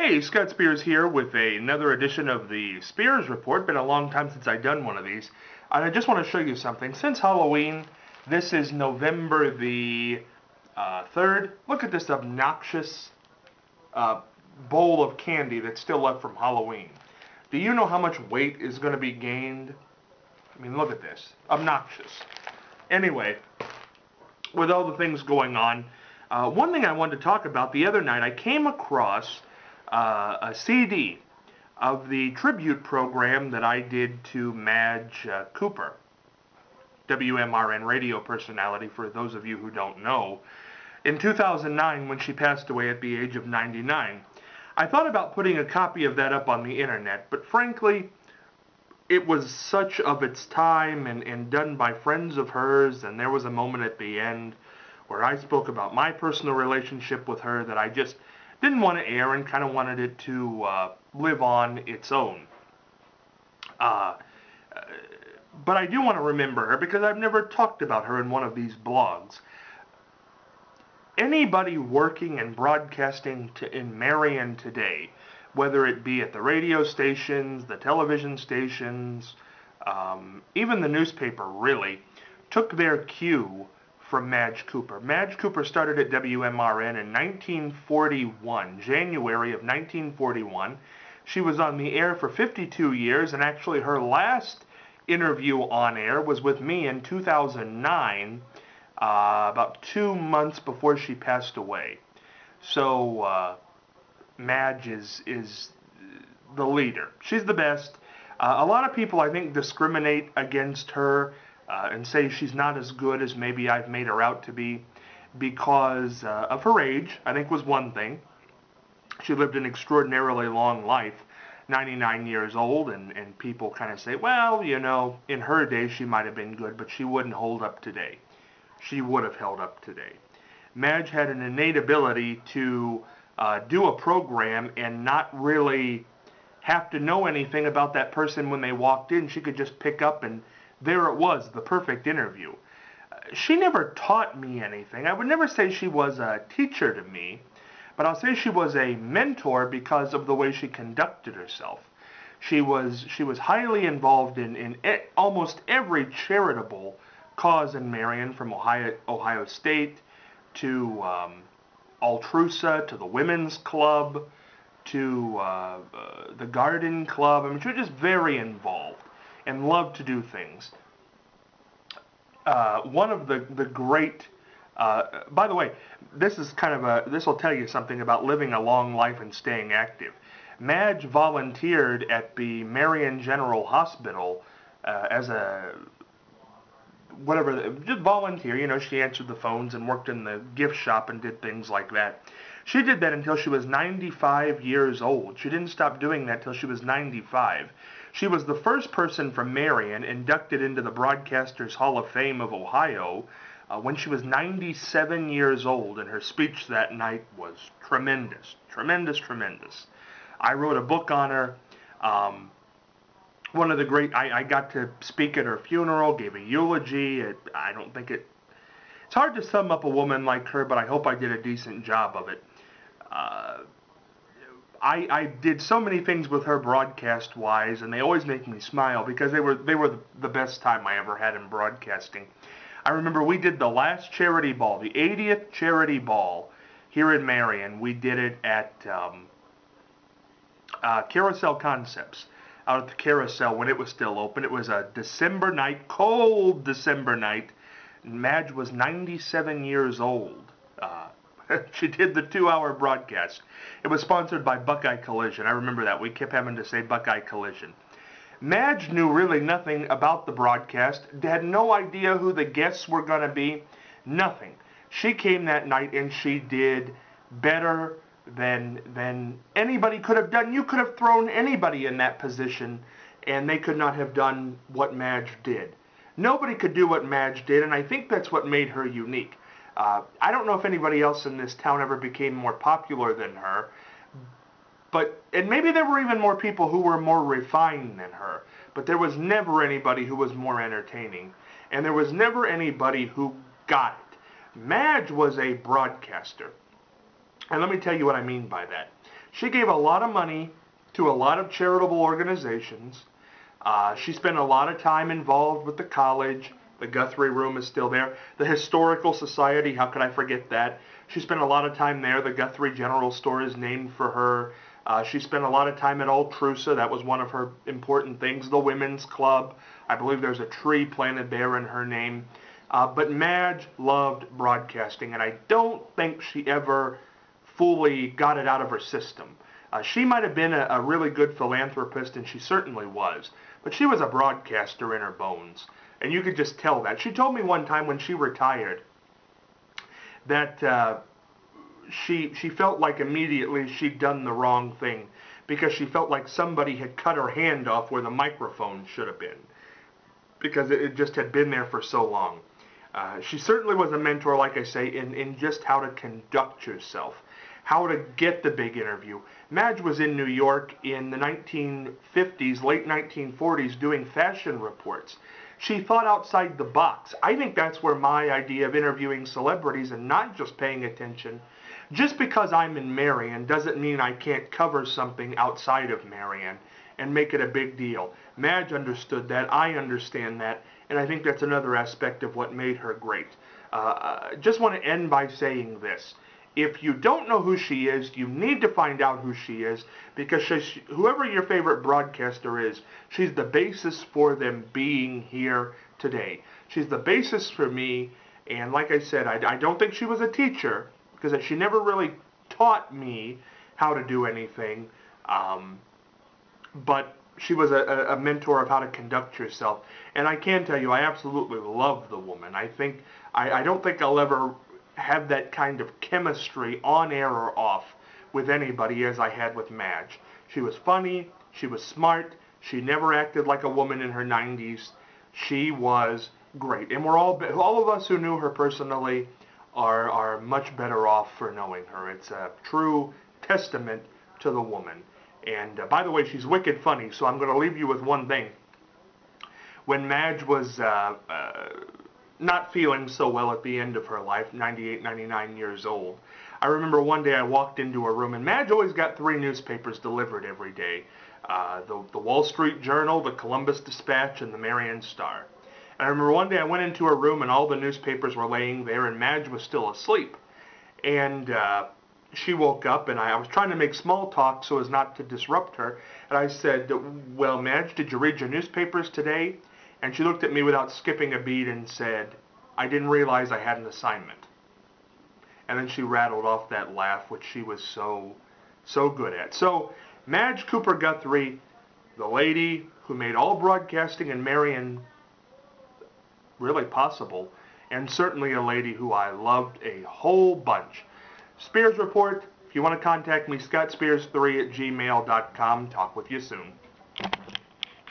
Hey, Scott Spears here with another edition of the Spears Report. Been a long time since I've done one of these. And I just want to show you something. Since Halloween, this is November the 3rd. Look at this obnoxious bowl of candy that's still left from Halloween. Do you know how much weight is going to be gained? I mean, look at this. Obnoxious. Anyway, with all the things going on, one thing I wanted to talk about the other night, I came across a CD of the tribute program that I did to Madge Cooper, WMRN radio personality, for those of you who don't know, in 2009 when she passed away at the age of 99. I thought about putting a copy of that up on the internet, but frankly, it was such of its time and done by friends of hers, and there was a moment at the end where I spoke about my personal relationship with her that I just didn't want to air and kind of wanted it to live on its own. But I do want to remember her because I've never talked about her in one of these blogs. Anybody working and broadcasting in Marion today, whether it be at the radio stations, the television stations, even the newspaper really, took their cue from Madge Cooper. Madge Cooper started at WMRN in 1941, January of 1941. She was on the air for 52 years, and actually her last interview on air was with me in 2009, about 2 months before she passed away. So Madge is the leader. She's the best. A lot of people, I think, discriminate against her and say she's not as good as maybe I've made her out to be because of her age, I think was one thing. She lived an extraordinarily long life, 99 years old, and people kind of say, well, you know, in her day she might have been good, but she wouldn't hold up today. She would have held up today. Madge had an innate ability to do a program and not really have to know anything about that person when they walked in. She could just pick up and there it was, the perfect interview. She never taught me anything. I would never say she was a teacher to me, but I'll say she was a mentor because of the way she conducted herself. She was highly involved in almost every charitable cause in Marion, from Ohio State to Altrusa, to the Women's Club, to the Garden Club. I mean, she was just very involved and loved to do things. One of the great, by the way, this is kind of this will tell you something about living a long life and staying active. Madge volunteered at the Marion General Hospital as a just volunteer. You know, she answered the phones and worked in the gift shop and did things like that. She did that until she was 95 years old. She didn't stop doing that till she was 95. She was the first person from Marion inducted into the Broadcasters Hall of Fame of Ohio when she was 97 years old, and her speech that night was tremendous, tremendous, tremendous. I wrote a book on her. One of the great, I got to speak at her funeral, gave a eulogy. It's hard to sum up a woman like her, but I hope I did a decent job of it. I did so many things with her broadcast-wise, and they always make me smile because they were the best time I ever had in broadcasting. I remember we did the last charity ball, the 80th charity ball here in Marion. We did it at Carousel Concepts, out at the Carousel when it was still open. It was a December night, cold December night. Madge was 97 years old. She did the 2-hour broadcast. It was sponsored by Buckeye Collision. I remember that. We kept having to say Buckeye Collision. Madge knew really nothing about the broadcast, had no idea who the guests were going to be, nothing. She came that night and she did better than anybody could have done. You could have thrown anybody in that position and they could not have done what Madge did. Nobody could do what Madge did, and I think that's what made her unique. I don't know if anybody else in this town ever became more popular than her, and maybe there were even more people who were more refined than her, but there was never anybody who was more entertaining, and there was never anybody who got it. Madge was a broadcaster, and let me tell you what I mean by that. She gave a lot of money to a lot of charitable organizations. She spent a lot of time involved with the college. The Guthrie Room is still there. The Historical Society, how could I forget that? She spent a lot of time there. The Guthrie General Store is named for her. She spent a lot of time at Altrusa. That was one of her important things. The Women's Club. I believe there's a tree planted there in her name. But Madge loved broadcasting, and I don't think she ever fully got it out of her system. She might have been a really good philanthropist, and she certainly was. But she was a broadcaster in her bones. And you could just tell that. She told me one time when she retired that she felt like immediately she'd done the wrong thing because she felt like somebody had cut her hand off where the microphone should have been because it just had been there for so long. She certainly was a mentor, like I say, in just how to conduct yourself, how to get the big interview. Madge was in New York in the 1950s, late 1940s, doing fashion reports. She thought outside the box. I think that's where my idea of interviewing celebrities and not just paying attention. Just because I'm in Marion doesn't mean I can't cover something outside of Marion and make it a big deal. Madge understood that. I understand that. And I think that's another aspect of what made her great. Just want to end by saying this. If you don't know who she is, you need to find out who she is, because whoever your favorite broadcaster is, she's the basis for them being here today. She's the basis for me, and like I said, I don't think she was a teacher, because she never really taught me how to do anything, but she was a mentor of how to conduct yourself. And I can tell you, I absolutely love the woman. I don't think I'll ever have that kind of chemistry on air or off with anybody as I had with Madge. She was funny, she was smart, she never acted like a woman in her 90s. She was great. And all of us who knew her personally are much better off for knowing her. It's a true testament to the woman. And by the way, she's wicked funny, so I'm going to leave you with one thing. When Madge was not feeling so well at the end of her life, 98, 99 years old, I remember one day I walked into her room, and Madge always got 3 newspapers delivered every day. The Wall Street Journal, the Columbus Dispatch, and the Marion Star. And I remember one day I went into her room, and all the newspapers were laying there, and Madge was still asleep. And she woke up, and I was trying to make small talk so as not to disrupt her. And I said, "Well, Madge, did you read your newspapers today?" And she looked at me without skipping a beat and said, "I didn't realize I had an assignment." And then she rattled off that laugh, which she was so good at. So, Madge Cooper Guthrie, the lady who made all broadcasting in Marion really possible, and certainly a lady who I loved a whole bunch. Spears Report, if you want to contact me, scottspears3@gmail.com. Talk with you soon.